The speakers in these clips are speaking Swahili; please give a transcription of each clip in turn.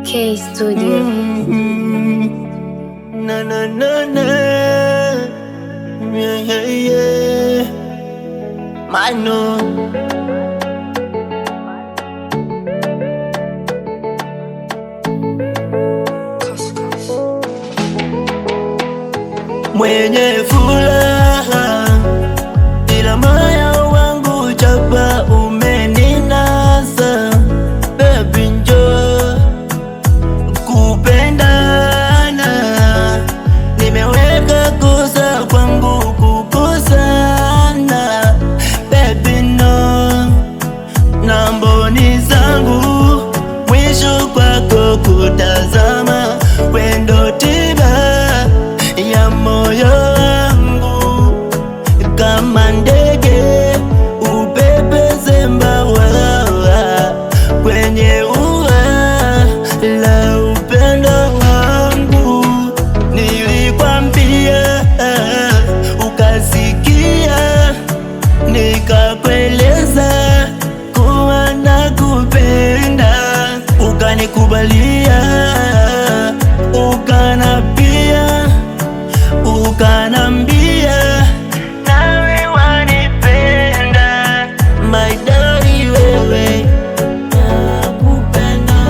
K Studio. Na na na na, yeah yeah yeah, Mano. Mwenye furaha ila moyo wangu chapa umeninasa. Baby njoo kupendana, nimeweka kosa kwangu kukosana. Baby no, na mboni zangu mwisho kwako kutazama. Wendo tiba ya moyo wangu, kama ndege ubebe mbawa kwenye ua la upendo wangu. Nilikwambia ukasikia, nikakueleza kuwa nakupenda, ukanikubalia, ukanambia nawe wanipenda. My darling wewe nakupenda,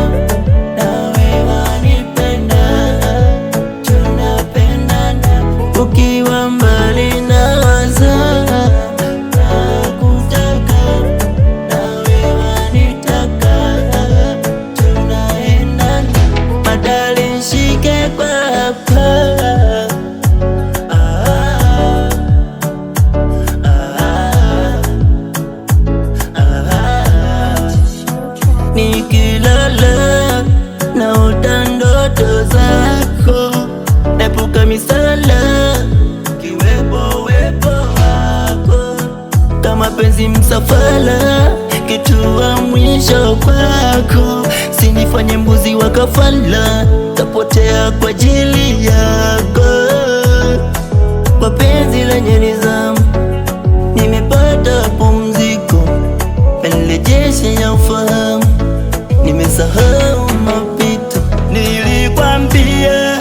nawe wanipenda, tunapendana. Ukiwa mbali nawaza nakutaka, nawe wanitaka, tunaendana. My darling shike kwa hapa, nikilala naota ndoto zako, naepuka misala kiwepo wepo wako. Kama penzi msafara kitua mwisho kwako, sinifanye mbuzi wa kafala, tapotea kwa ajili yako. Kwa penzi lenye nidhamu nimepata pumziko, nirejeshe ya ufahamu, nimesahau mapito. Nilikwambia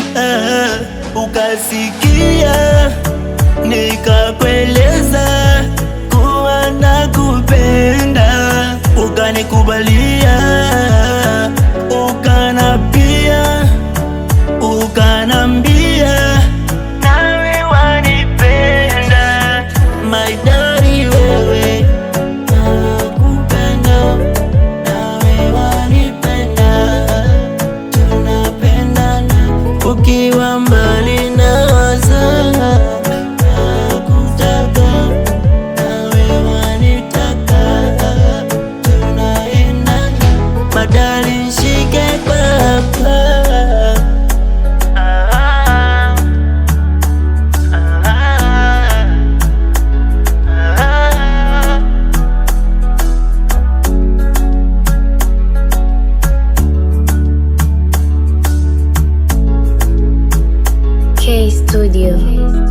ukasikia, nikakueleza kuwa nakupenda, ukanikubalia, ukanambia nawe wanipenda. My darling wewe nakupenda, nawe wanipenda, tunapendana. Ukiwa mbali nawaza nakutaka, nawe wanitaka, tunaendana. My darling shike kwa hapa, K Studio.